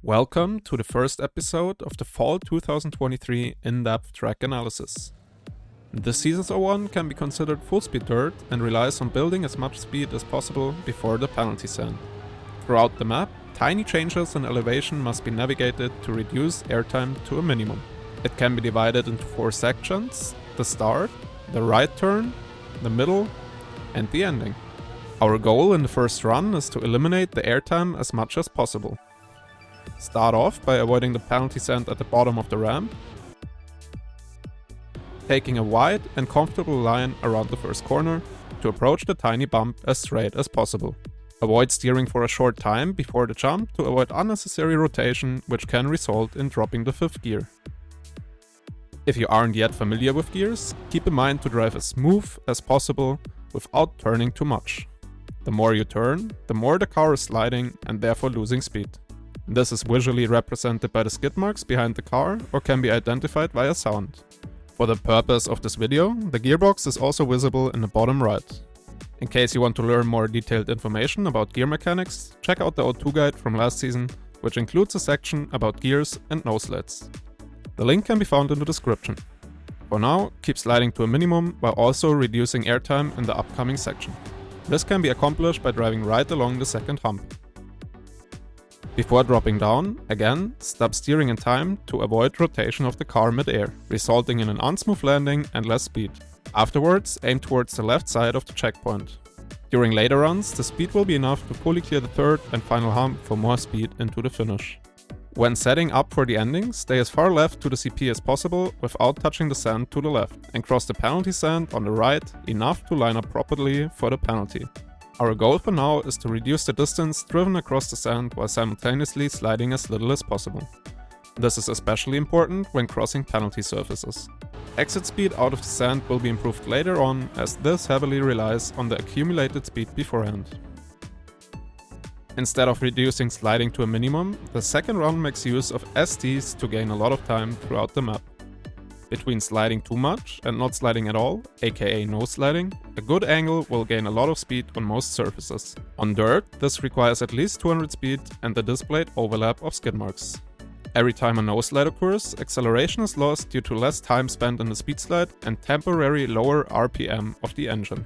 Welcome to the first episode of the Fall 2023 in-depth track analysis. This season's O1 can be considered full-speed dirt and relies on building as much speed as possible before the penalty sand. Throughout the map, tiny changes in elevation must be navigated to reduce airtime to a minimum. It can be divided into 4 sections: the start, the right turn, the middle, and the ending. Our goal in the first run is to eliminate the airtime as much as possible. Start off by avoiding the penalty sand at the bottom of the ramp, taking a wide and comfortable line around the first corner to approach the tiny bump as straight as possible. Avoid steering for a short time before the jump to avoid unnecessary rotation, which can result in dropping the 5th gear. If you aren't yet familiar with gears, keep in mind to drive as smooth as possible without turning too much. The more you turn, the more the car is sliding and therefore losing speed. This is visually represented by the skid marks behind the car or can be identified via sound. For the purpose of this video, the gearbox is also visible in the bottom right. In case you want to learn more detailed information about gear mechanics, check out the O2 guide from last season, which includes a section about gears and noslides. The link can be found in the description. For now, keep sliding to a minimum while also reducing airtime in the upcoming section. This can be accomplished by driving right along the second hump. Before dropping down, again, stop steering in time to avoid rotation of the car mid-air, resulting in an unsmooth landing and less speed. Afterwards, aim towards the left side of the checkpoint. During later runs, the speed will be enough to fully clear the third and final hump for more speed into the finish. When setting up for the ending, stay as far left to the CP as possible without touching the sand to the left, and cross the penalty sand on the right enough to line up properly for the penalty. Our goal for now is to reduce the distance driven across the sand while simultaneously sliding as little as possible. This is especially important when crossing penalty surfaces. Exit speed out of the sand will be improved later on, as this heavily relies on the accumulated speed beforehand. Instead of reducing sliding to a minimum, the second run makes use of STs to gain a lot of time throughout the map. Between sliding too much and not sliding at all, aka no sliding, a good angle will gain a lot of speed on most surfaces. On dirt, this requires at least 200 speed and the displayed overlap of skid marks. Every time a no slide occurs, acceleration is lost due to less time spent in the speed slide and temporary lower RPM of the engine.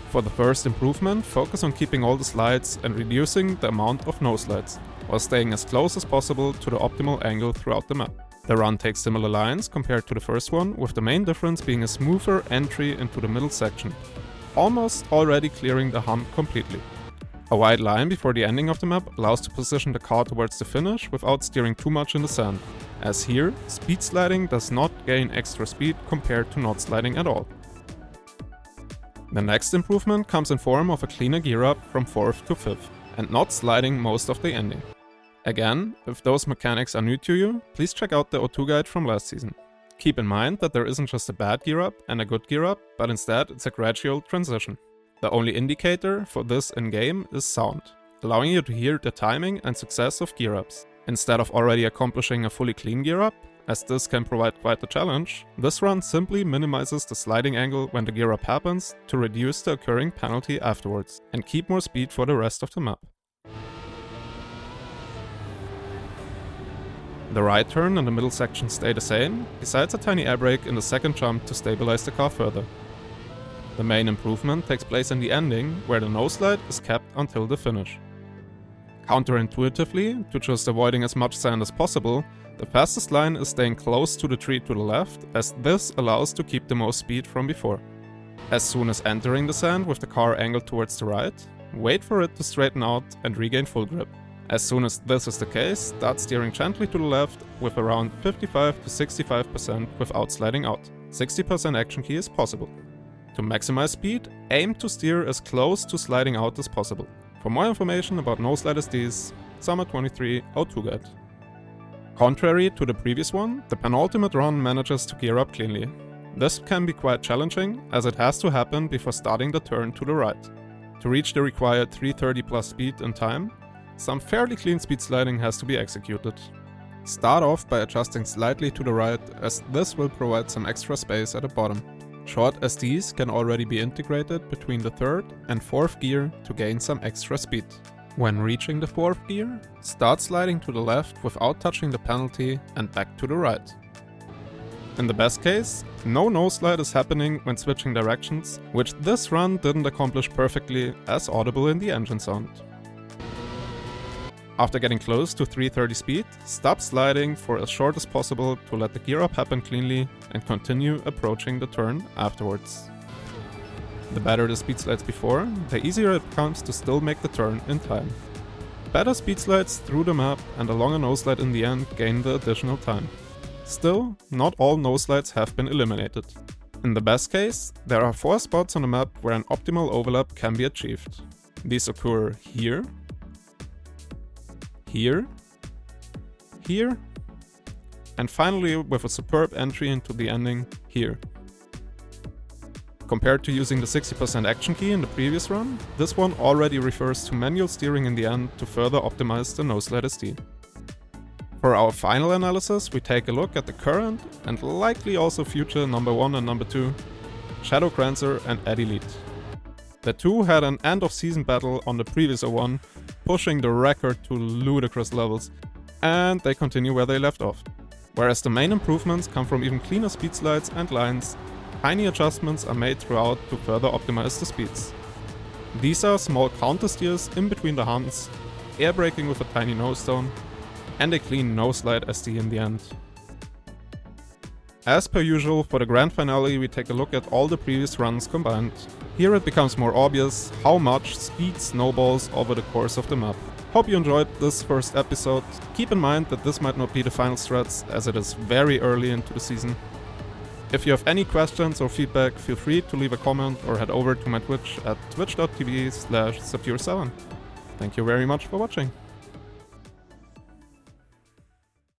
For the first improvement, focus on keeping all the slides and reducing the amount of no slides, while staying as close as possible to the optimal angle throughout the map. The run takes similar lines compared to the first one, with the main difference being a smoother entry into the middle section, almost already clearing the hump completely. A wide line before the ending of the map allows to position the car towards the finish without steering too much in the sand, as here, speed sliding does not gain extra speed compared to not sliding at all. The next improvement comes in form of a cleaner gear up from 4th to 5th, and not sliding most of the ending. Again, if those mechanics are new to you, please check out the O2 guide from last season. Keep in mind that there isn't just a bad gear up and a good gear up, but instead it's a gradual transition. The only indicator for this in-game is sound, allowing you to hear the timing and success of gear ups. Instead of already accomplishing a fully clean gear up, as this can provide quite a challenge, this run simply minimizes the sliding angle when the gear up happens to reduce the occurring penalty afterwards, and keep more speed for the rest of the map. The right turn and the middle section stay the same, besides a tiny air brake in the second jump to stabilize the car further. The main improvement takes place in the ending, where the no-slide is kept until the finish. Counterintuitively, to just avoiding as much sand as possible, the fastest line is staying close to the tree to the left, as this allows to keep the most speed from before. As soon as entering the sand with the car angled towards the right, wait for it to straighten out and regain full grip. As soon as this is the case, start steering gently to the left with around 55 to 65% without sliding out. 60% action key is possible. To maximize speed, aim to steer as close to sliding out as possible. For more information about no-slide SDs, Summer 23 O2 guide. Contrary to the previous one, the penultimate run manages to gear up cleanly. This can be quite challenging, as it has to happen before starting the turn to the right. To reach the required 330 plus speed in time, some fairly clean speed sliding has to be executed. Start off by adjusting slightly to the right, as this will provide some extra space at the bottom. Short SDs can already be integrated between the third and fourth gear to gain some extra speed. When reaching the 4th gear, start sliding to the left without touching the penalty and back to the right. In the best case, no noslide is happening when switching directions, which this run didn't accomplish perfectly, as audible in the engine sound. After getting close to 330 speed, stop sliding for as short as possible to let the gear up happen cleanly and continue approaching the turn afterwards. The better the speed slides before, the easier it becomes to still make the turn in time. Better speed slides through the map and a longer noslide in the end gain the additional time. Still, not all noslides have been eliminated. In the best case, there are 4 spots on the map where an optimal overlap can be achieved. These occur here, here, here, and finally with a superb entry into the ending here. Compared to using the 60% action key in the previous run, this one already refers to manual steering in the end to further optimize the noslide SD. For our final analysis, we take a look at the current and likely also future number 1 and number 2, Shadow Crancer and Ed Elite. The two had an end of season battle on the previous O1, pushing the record to ludicrous levels, and they continue where they left off. Whereas the main improvements come from even cleaner speed slides and lines, tiny adjustments are made throughout to further optimize the speeds. These are small counter steers in between the humps, air braking with a tiny nose stone, and a clean noslide SD in the end. As per usual, for the grand finale we take a look at all the previous runs combined. Here it becomes more obvious how much speed snowballs over the course of the map. Hope you enjoyed this first episode. Keep in mind that this might not be the final strats, as it is very early into the season. If you have any questions or feedback, feel free to leave a comment or head over to my Twitch at twitch.tv/SaPure7. Thank you very much for watching.